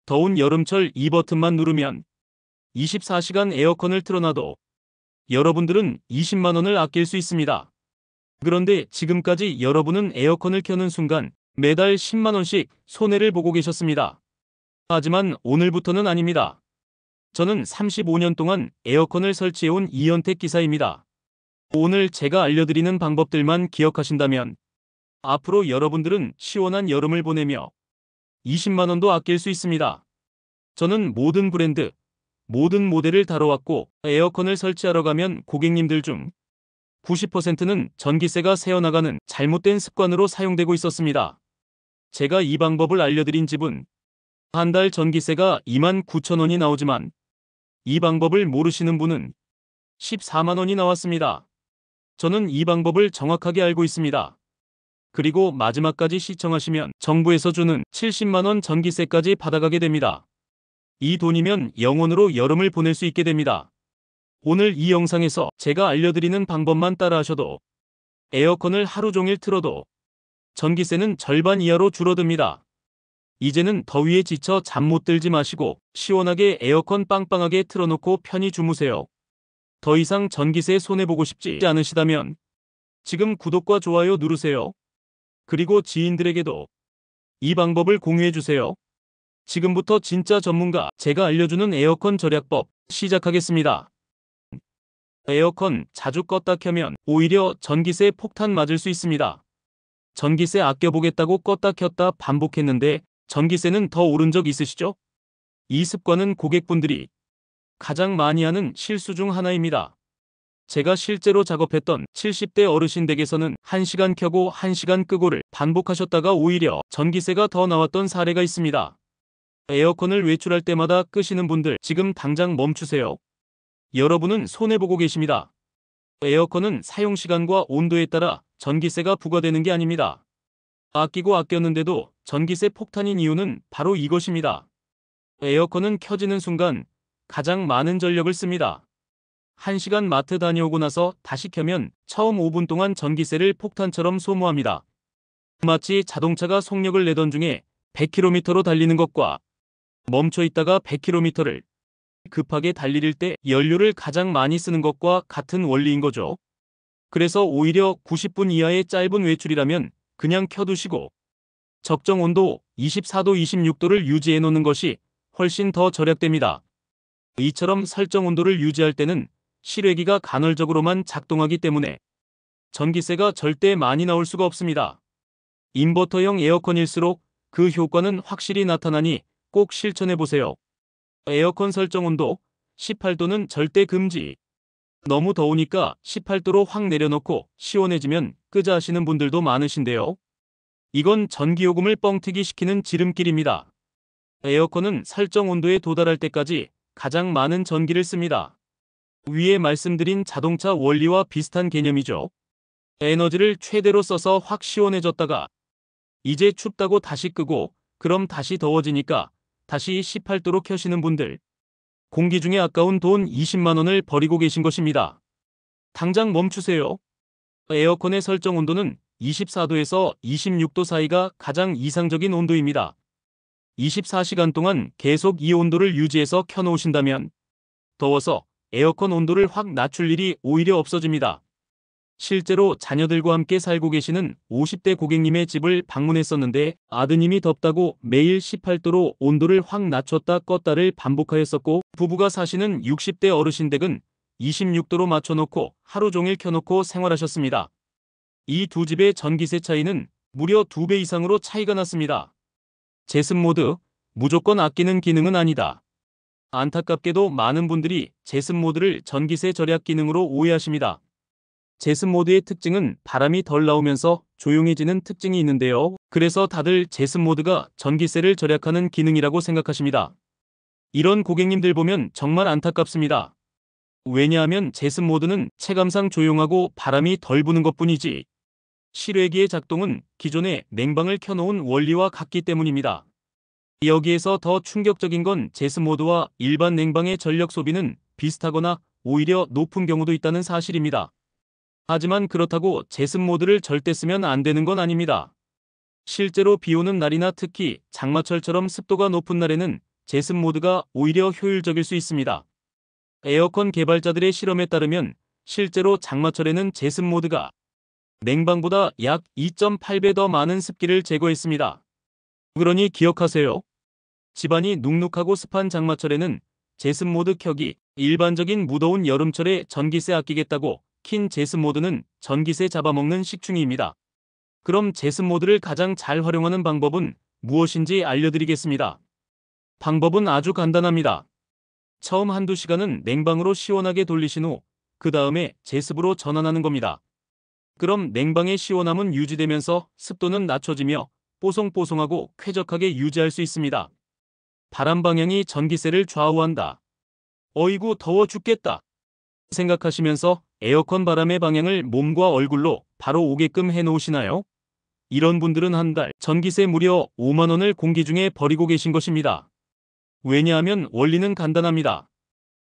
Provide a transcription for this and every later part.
더운 여름철 이 버튼만 누르면 24시간 에어컨을 틀어놔도 여러분들은 20만 원을 아낄 수 있습니다. 그런데 지금까지 여러분은 에어컨을 켜는 순간 매달 10만 원씩 손해를 보고 계셨습니다. 하지만 오늘부터는 아닙니다. 저는 35년 동안 에어컨을 설치해온 이현택 기사입니다. 오늘 제가 알려드리는 방법들만 기억하신다면 앞으로 여러분들은 시원한 여름을 보내며 20만 원도 아낄 수 있습니다. 저는 모든 브랜드, 모든 모델을 다뤄왔고 에어컨을 설치하러 가면 고객님들 중 90%는 전기세가 새어나가는 잘못된 습관으로 사용되고 있었습니다. 제가 이 방법을 알려드린 집은 한 달 전기세가 29,000원이 나오지만 이 방법을 모르시는 분은 14만 원이 나왔습니다. 저는 이 방법을 정확하게 알고 있습니다. 그리고 마지막까지 시청하시면 정부에서 주는 70만 원 전기세까지 받아가게 됩니다. 이 돈이면 영원으로 여름을 보낼 수 있게 됩니다. 오늘 이 영상에서 제가 알려드리는 방법만 따라하셔도 에어컨을 하루 종일 틀어도 전기세는 절반 이하로 줄어듭니다. 이제는 더위에 지쳐 잠 못 들지 마시고 시원하게 에어컨 빵빵하게 틀어놓고 편히 주무세요. 더 이상 전기세 손해보고 싶지 않으시다면 지금 구독과 좋아요 누르세요. 그리고 지인들에게도 이 방법을 공유해주세요. 지금부터 진짜 전문가 제가 알려주는 에어컨 절약법 시작하겠습니다. 에어컨 자주 껐다 켜면 오히려 전기세 폭탄 맞을 수 있습니다. 전기세 아껴보겠다고 껐다 켰다 반복했는데 전기세는 더 오른 적 있으시죠? 이 습관은 고객분들이 가장 많이 하는 실수 중 하나입니다. 제가 실제로 작업했던 70대 어르신 댁에서는 1시간 켜고 1시간 끄고를 반복하셨다가 오히려 전기세가 더 나왔던 사례가 있습니다. 에어컨을 외출할 때마다 끄시는 분들 지금 당장 멈추세요. 여러분은 손해보고 계십니다. 에어컨은 사용시간과 온도에 따라 전기세가 부과되는 게 아닙니다. 아끼고 아꼈는데도 전기세 폭탄인 이유는 바로 이것입니다. 에어컨은 켜지는 순간 가장 많은 전력을 씁니다. 1시간 마트 다녀오고 나서 다시 켜면 처음 5분 동안 전기세를 폭탄처럼 소모합니다. 마치 자동차가 속력을 내던 중에 100km로 달리는 것과 멈춰 있다가 100km를 급하게 달릴 때 연료를 가장 많이 쓰는 것과 같은 원리인 거죠. 그래서 오히려 90분 이하의 짧은 외출이라면 그냥 켜두시고 적정 온도 24도, 26도를 유지해 놓는 것이 훨씬 더 절약됩니다. 이처럼 설정 온도를 유지할 때는 실외기가 간헐적으로만 작동하기 때문에 전기세가 절대 많이 나올 수가 없습니다. 인버터형 에어컨일수록 그 효과는 확실히 나타나니 꼭 실천해보세요. 에어컨 설정 온도 18도는 절대 금지. 너무 더우니까 18도로 확 내려놓고 시원해지면 끄자 하시는 분들도 많으신데요. 이건 전기요금을 뻥튀기 시키는 지름길입니다. 에어컨은 설정 온도에 도달할 때까지 가장 많은 전기를 씁니다. 위에 말씀드린 자동차 원리와 비슷한 개념이죠. 에너지를 최대로 써서 확 시원해졌다가 이제 춥다고 다시 끄고 그럼 다시 더워지니까 다시 18도로 켜시는 분들. 공기 중에 아까운 돈 20만 원을 버리고 계신 것입니다. 당장 멈추세요. 에어컨의 설정 온도는 24도에서 26도 사이가 가장 이상적인 온도입니다. 24시간 동안 계속 이 온도를 유지해서 켜놓으신다면 더워서 에어컨 온도를 확 낮출 일이 오히려 없어집니다. 실제로 자녀들과 함께 살고 계시는 50대 고객님의 집을 방문했었는데 아드님이 덥다고 매일 18도로 온도를 확 낮췄다 껐다를 반복하였었고 부부가 사시는 60대 어르신 댁은 26도로 맞춰놓고 하루 종일 켜놓고 생활하셨습니다. 이 두 집의 전기세 차이는 무려 2배 이상으로 차이가 났습니다. 제습 모드, 무조건 아끼는 기능은 아니다. 안타깝게도 많은 분들이 제습 모드를 전기세 절약 기능으로 오해하십니다. 제습 모드의 특징은 바람이 덜 나오면서 조용해지는 특징이 있는데요. 그래서 다들 제습 모드가 전기세를 절약하는 기능이라고 생각하십니다. 이런 고객님들 보면 정말 안타깝습니다. 왜냐하면 제습 모드는 체감상 조용하고 바람이 덜 부는 것뿐이지 실외기의 작동은 기존의 냉방을 켜놓은 원리와 같기 때문입니다. 여기에서 더 충격적인 건 제습 모드와 일반 냉방의 전력 소비는 비슷하거나 오히려 높은 경우도 있다는 사실입니다. 하지만 그렇다고 제습 모드를 절대 쓰면 안 되는 건 아닙니다. 실제로 비 오는 날이나 특히 장마철처럼 습도가 높은 날에는 제습 모드가 오히려 효율적일 수 있습니다. 에어컨 개발자들의 실험에 따르면 실제로 장마철에는 제습 모드가 냉방보다 약 2.8배 더 많은 습기를 제거했습니다. 그러니 기억하세요. 집안이 눅눅하고 습한 장마철에는 제습 모드 켜기, 일반적인 무더운 여름철에 전기세 아끼겠다고 킨 제습 모드는 전기세 잡아먹는 식충이입니다. 그럼 제습 모드를 가장 잘 활용하는 방법은 무엇인지 알려드리겠습니다. 방법은 아주 간단합니다. 처음 한두 시간은 냉방으로 시원하게 돌리신 후 그 다음에 제습으로 전환하는 겁니다. 그럼 냉방의 시원함은 유지되면서 습도는 낮춰지며 뽀송뽀송하고 쾌적하게 유지할 수 있습니다. 바람 방향이 전기세를 좌우한다. 어이구 더워 죽겠다 생각하시면서 에어컨 바람의 방향을 몸과 얼굴로 바로 오게끔 해놓으시나요? 이런 분들은 한 달 전기세 무려 5만 원을 공기 중에 버리고 계신 것입니다. 왜냐하면 원리는 간단합니다.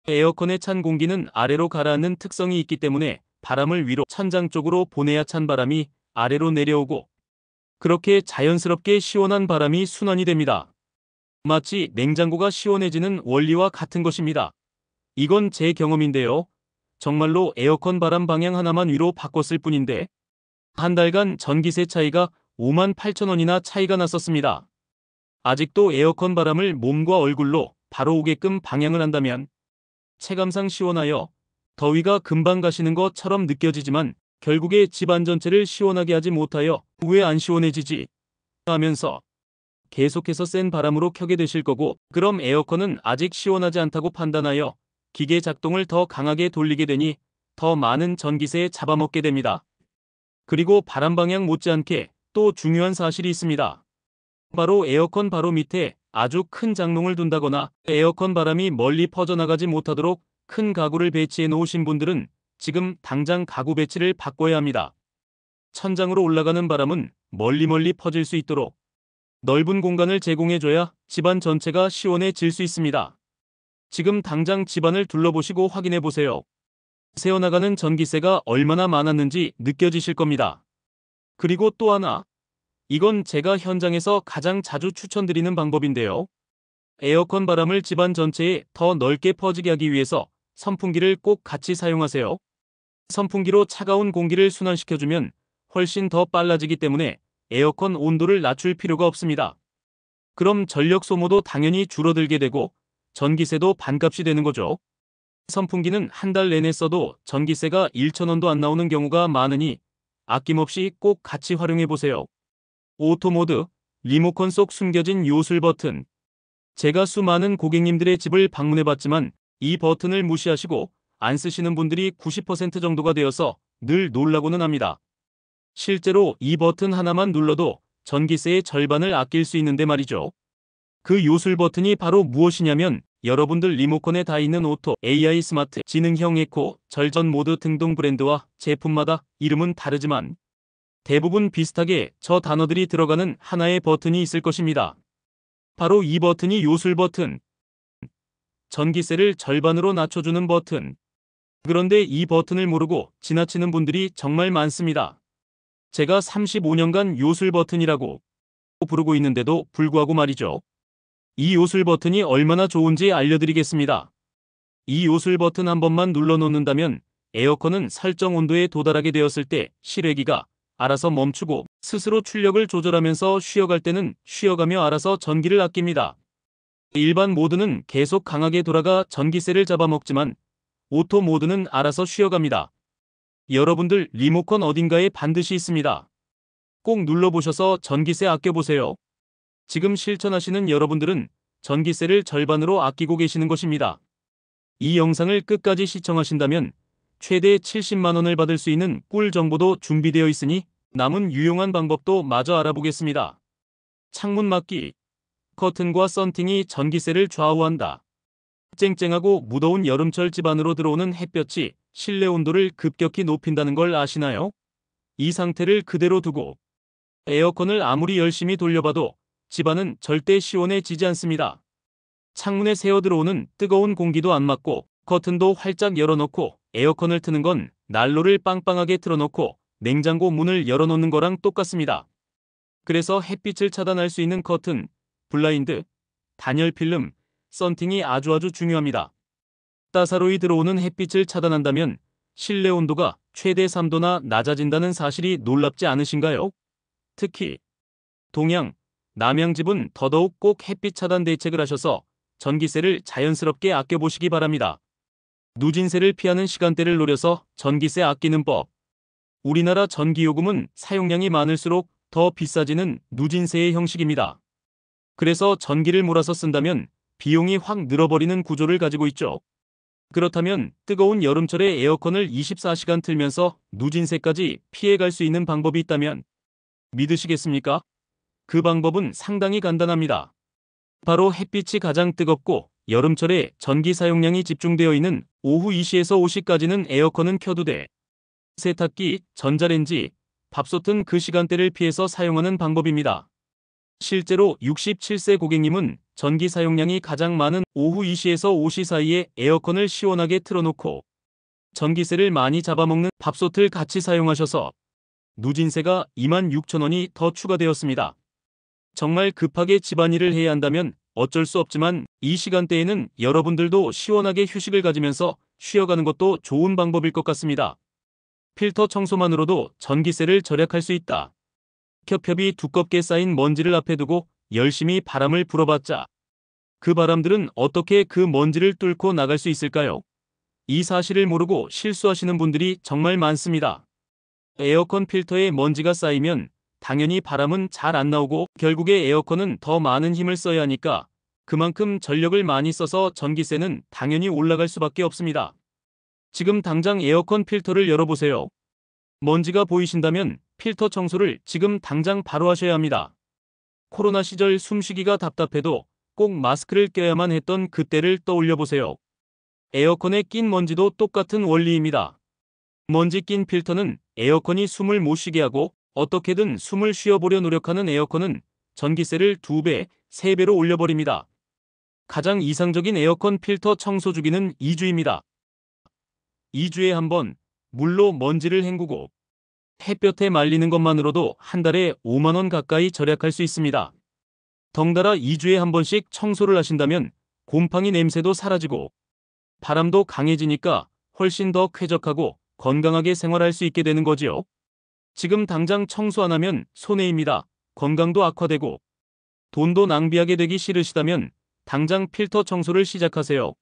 에어컨의 찬 공기는 아래로 가라앉는 특성이 있기 때문에 바람을 위로 천장 쪽으로 보내야 찬 바람이 아래로 내려오고 그렇게 자연스럽게 시원한 바람이 순환이 됩니다. 마치 냉장고가 시원해지는 원리와 같은 것입니다. 이건 제 경험인데요. 정말로 에어컨 바람 방향 하나만 위로 바꿨을 뿐인데 한 달간 전기세 차이가 5만 8천 원이나 차이가 났었습니다. 아직도 에어컨 바람을 몸과 얼굴로 바로 오게끔 방향을 한다면 체감상 시원하여 더위가 금방 가시는 것처럼 느껴지지만 결국에 집안 전체를 시원하게 하지 못하여 왜 안 시원해지지? 하면서 계속해서 센 바람으로 켜게 되실 거고 그럼 에어컨은 아직 시원하지 않다고 판단하여 기계 작동을 더 강하게 돌리게 되니 더 많은 전기세에 잡아먹게 됩니다. 그리고 바람 방향 못지않게 또 중요한 사실이 있습니다. 바로 에어컨 바로 밑에 아주 큰 장롱을 둔다거나 에어컨 바람이 멀리 퍼져나가지 못하도록 큰 가구를 배치해 놓으신 분들은 지금 당장 가구 배치를 바꿔야 합니다. 천장으로 올라가는 바람은 멀리 퍼질 수 있도록 넓은 공간을 제공해줘야 집안 전체가 시원해질 수 있습니다. 지금 당장 집안을 둘러보시고 확인해보세요. 새어나가는 전기세가 얼마나 많았는지 느껴지실 겁니다. 그리고 또 하나. 이건 제가 현장에서 가장 자주 추천드리는 방법인데요. 에어컨 바람을 집안 전체에 더 넓게 퍼지게 하기 위해서 선풍기를 꼭 같이 사용하세요. 선풍기로 차가운 공기를 순환시켜주면 훨씬 더 빨라지기 때문에 에어컨 온도를 낮출 필요가 없습니다. 그럼 전력 소모도 당연히 줄어들게 되고 전기세도 반값이 되는 거죠. 선풍기는 한 달 내내 써도 전기세가 1,000원도 안 나오는 경우가 많으니 아낌없이 꼭 같이 활용해보세요. 오토 모드, 리모컨 속 숨겨진 요술 버튼. 제가 수많은 고객님들의 집을 방문해봤지만 이 버튼을 무시하시고 안 쓰시는 분들이 90% 정도가 되어서 늘 놀라고는 합니다. 실제로 이 버튼 하나만 눌러도 전기세의 절반을 아낄 수 있는데 말이죠. 그 요술 버튼이 바로 무엇이냐면 여러분들 리모컨에 다 있는 오토, AI 스마트, 지능형 에코, 절전 모드 등등 브랜드와 제품마다 이름은 다르지만 대부분 비슷하게 저 단어들이 들어가는 하나의 버튼이 있을 것입니다. 바로 이 버튼이 요술 버튼. 전기세를 절반으로 낮춰주는 버튼. 그런데 이 버튼을 모르고 지나치는 분들이 정말 많습니다. 제가 35년간 요술 버튼이라고 부르고 있는데도 불구하고 말이죠. 이 요술 버튼이 얼마나 좋은지 알려드리겠습니다. 이 요술 버튼 한 번만 눌러놓는다면 에어컨은 설정 온도에 도달하게 되었을 때 실외기가 알아서 멈추고 스스로 출력을 조절하면서 쉬어갈 때는 쉬어가며 알아서 전기를 아낍니다. 일반 모드는 계속 강하게 돌아가 전기세를 잡아먹지만 오토 모드는 알아서 쉬어갑니다. 여러분들 리모컨 어딘가에 반드시 있습니다. 꼭 눌러보셔서 전기세 아껴보세요. 지금 실천하시는 여러분들은 전기세를 절반으로 아끼고 계시는 것입니다. 이 영상을 끝까지 시청하신다면 최대 70만 원을 받을 수 있는 꿀 정보도 준비되어 있으니 남은 유용한 방법도 마저 알아보겠습니다. 창문 막기. 커튼과 썬팅이 전기세를 좌우한다. 쨍쨍하고 무더운 여름철 집 안으로 들어오는 햇볕이 실내 온도를 급격히 높인다는 걸 아시나요? 이 상태를 그대로 두고 에어컨을 아무리 열심히 돌려봐도 집안은 절대 시원해지지 않습니다. 창문에 새어 들어오는 뜨거운 공기도 안 맞고 커튼도 활짝 열어놓고 에어컨을 트는 건 난로를 빵빵하게 틀어놓고 냉장고 문을 열어놓는 거랑 똑같습니다. 그래서 햇빛을 차단할 수 있는 커튼, 블라인드, 단열 필름, 썬팅이 아주 중요합니다. 따사로이 들어오는 햇빛을 차단한다면 실내 온도가 최대 3도나 낮아진다는 사실이 놀랍지 않으신가요? 특히 동양, 남양집은 더더욱 꼭 햇빛 차단 대책을 하셔서 전기세를 자연스럽게 아껴보시기 바랍니다. 누진세를 피하는 시간대를 노려서 전기세 아끼는 법. 우리나라 전기요금은 사용량이 많을수록 더 비싸지는 누진세의 형식입니다. 그래서 전기를 몰아서 쓴다면 비용이 확 늘어버리는 구조를 가지고 있죠. 그렇다면 뜨거운 여름철에 에어컨을 24시간 틀면서 누진세까지 피해갈 수 있는 방법이 있다면 믿으시겠습니까? 그 방법은 상당히 간단합니다. 바로 햇빛이 가장 뜨겁고 여름철에 전기 사용량이 집중되어 있는 오후 2시에서 5시까지는 에어컨은 켜도 돼. 세탁기, 전자레인지, 밥솥은 그 시간대를 피해서 사용하는 방법입니다. 실제로 67세 고객님은 전기 사용량이 가장 많은 오후 2시에서 5시 사이에 에어컨을 시원하게 틀어놓고 전기세를 많이 잡아먹는 밥솥을 같이 사용하셔서 누진세가 26,000원이 더 추가되었습니다. 정말 급하게 집안일을 해야 한다면 어쩔 수 없지만 이 시간대에는 여러분들도 시원하게 휴식을 가지면서 쉬어가는 것도 좋은 방법일 것 같습니다. 필터 청소만으로도 전기세를 절약할 수 있다. 겹겹이 두껍게 쌓인 먼지를 앞에 두고 열심히 바람을 불어봤자 그 바람들은 어떻게 그 먼지를 뚫고 나갈 수 있을까요? 이 사실을 모르고 실수하시는 분들이 정말 많습니다. 에어컨 필터에 먼지가 쌓이면 당연히 바람은 잘 안 나오고 결국에 에어컨은 더 많은 힘을 써야 하니까 그만큼 전력을 많이 써서 전기세는 당연히 올라갈 수밖에 없습니다. 지금 당장 에어컨 필터를 열어보세요. 먼지가 보이신다면 필터 청소를 지금 당장 바로 하셔야 합니다. 코로나 시절 숨쉬기가 답답해도 꼭 마스크를 껴야만 했던 그때를 떠올려 보세요. 에어컨에 낀 먼지도 똑같은 원리입니다. 먼지 낀 필터는 에어컨이 숨을 못 쉬게 하고 어떻게든 숨을 쉬어보려 노력하는 에어컨은 전기세를 2배, 3배로 올려버립니다. 가장 이상적인 에어컨 필터 청소 주기는 2주입니다. 2주에 한 번 물로 먼지를 헹구고 햇볕에 말리는 것만으로도 한 달에 5만 원 가까이 절약할 수 있습니다. 덩달아 2주에 한 번씩 청소를 하신다면 곰팡이 냄새도 사라지고 바람도 강해지니까 훨씬 더 쾌적하고 건강하게 생활할 수 있게 되는 거지요. 지금 당장 청소 안 하면 손해입니다. 건강도 악화되고 돈도 낭비하게 되기 싫으시다면 당장 필터 청소를 시작하세요.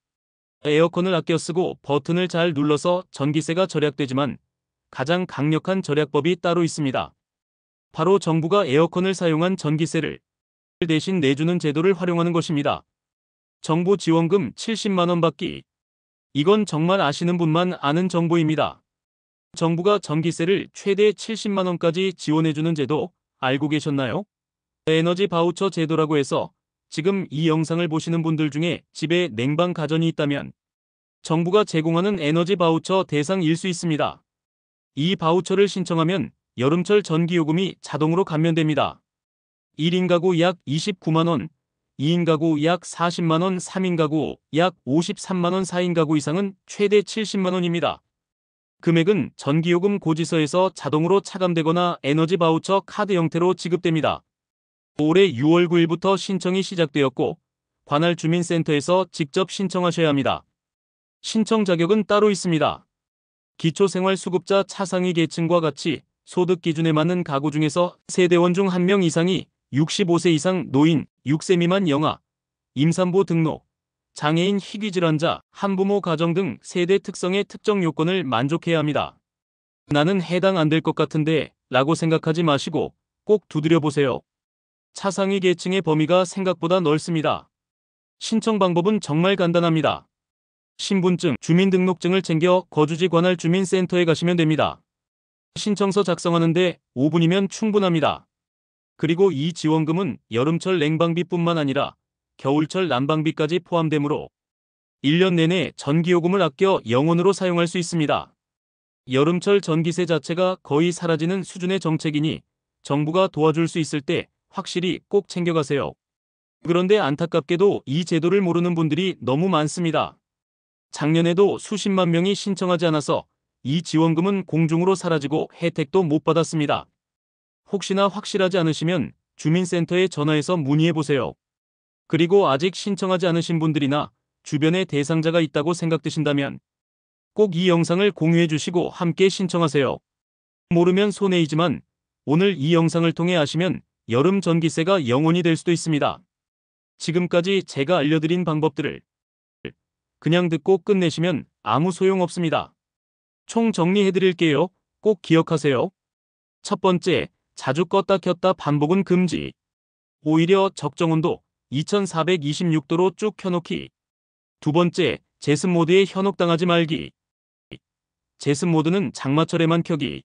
에어컨을 아껴 쓰고 버튼을 잘 눌러서 전기세가 절약되지만 가장 강력한 절약법이 따로 있습니다. 바로 정부가 에어컨을 사용한 전기세를 대신 내주는 제도를 활용하는 것입니다. 정부 지원금 70만 원 받기. 이건 정말 아시는 분만 아는 정보입니다. 정부가 전기세를 최대 70만 원까지 지원해주는 제도 알고 계셨나요? 에너지 바우처 제도라고 해서 지금 이 영상을 보시는 분들 중에 집에 냉방 가전이 있다면 정부가 제공하는 에너지 바우처 대상일 수 있습니다. 이 바우처를 신청하면 여름철 전기요금이 자동으로 감면됩니다. 1인 가구 약 29만 원, 2인 가구 약 40만 원, 3인 가구 약 53만 원, 4인 가구 이상은 최대 70만 원입니다. 금액은 전기요금 고지서에서 자동으로 차감되거나 에너지 바우처 카드 형태로 지급됩니다. 올해 6월 9일부터 신청이 시작되었고 관할 주민센터에서 직접 신청하셔야 합니다. 신청 자격은 따로 있습니다. 기초생활수급자 차상위 계층과 같이 소득 기준에 맞는 가구 중에서 세대원 중 1명 이상이 65세 이상 노인, 6세 미만 영아, 임산부 등록, 장애인 희귀질환자, 한부모 가정 등 세대 특성의 특정 요건을 만족해야 합니다. 나는 해당 안 될 것 같은데 라고 생각하지 마시고 꼭 두드려보세요. 차상위 계층의 범위가 생각보다 넓습니다. 신청 방법은 정말 간단합니다. 신분증, 주민등록증을 챙겨 거주지 관할 주민센터에 가시면 됩니다. 신청서 작성하는데 5분이면 충분합니다. 그리고 이 지원금은 여름철 냉방비뿐만 아니라 겨울철 난방비까지 포함되므로 1년 내내 전기요금을 아껴 영원으로 사용할 수 있습니다. 여름철 전기세 자체가 거의 사라지는 수준의 정책이니 정부가 도와줄 수 있을 때 확실히 꼭 챙겨가세요. 그런데 안타깝게도 이 제도를 모르는 분들이 너무 많습니다. 작년에도 수십만 명이 신청하지 않아서 이 지원금은 공중으로 사라지고 혜택도 못 받았습니다. 혹시나 확실하지 않으시면 주민센터에 전화해서 문의해보세요. 그리고 아직 신청하지 않으신 분들이나 주변에 대상자가 있다고 생각되신다면 꼭 이 영상을 공유해 주시고 함께 신청하세요. 모르면 손해이지만 오늘 이 영상을 통해 아시면 여름 전기세가 0원이 될 수도 있습니다. 지금까지 제가 알려드린 방법들을 그냥 듣고 끝내시면 아무 소용 없습니다. 총 정리해드릴게요. 꼭 기억하세요. 첫 번째, 자주 껐다 켰다 반복은 금지. 오히려 적정 온도 2426도로 쭉 켜놓기. 두 번째, 제습 모드에 현혹당하지 말기. 제습 모드는 장마철에만 켜기.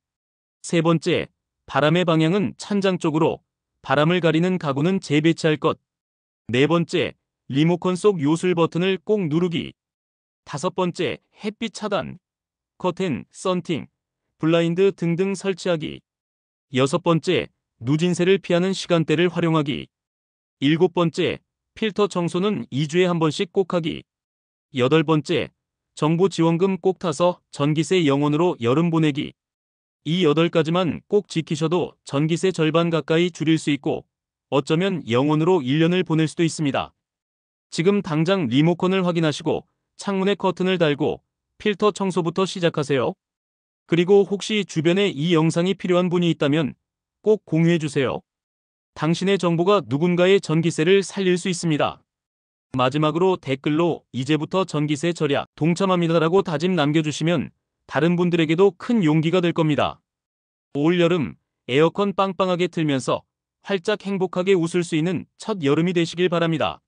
세 번째, 바람의 방향은 천장 쪽으로, 바람을 가리는 가구는 재배치할 것. 네 번째, 리모컨 속 요술 버튼을 꼭 누르기. 다섯 번째, 햇빛 차단, 커튼, 썬팅, 블라인드 등등 설치하기. 여섯 번째, 누진세를 피하는 시간대를 활용하기. 일곱 번째, 필터 청소는 2주에 한 번씩 꼭 하기. 여덟 번째, 정부 지원금 꼭 타서 전기세 0원으로 여름 보내기. 이 8가지만 꼭 지키셔도 전기세 절반 가까이 줄일 수 있고 어쩌면 0원으로 1년을 보낼 수도 있습니다. 지금 당장 리모컨을 확인하시고 창문에 커튼을 달고 필터 청소부터 시작하세요. 그리고 혹시 주변에 이 영상이 필요한 분이 있다면 꼭 공유해주세요. 당신의 정보가 누군가의 전기세를 살릴 수 있습니다. 마지막으로 댓글로 이제부터 전기세 절약 동참합니다라고 다짐 남겨주시면 다른 분들에게도 큰 용기가 될 겁니다. 올 여름 에어컨 빵빵하게 틀면서 활짝 행복하게 웃을 수 있는 첫 여름이 되시길 바랍니다.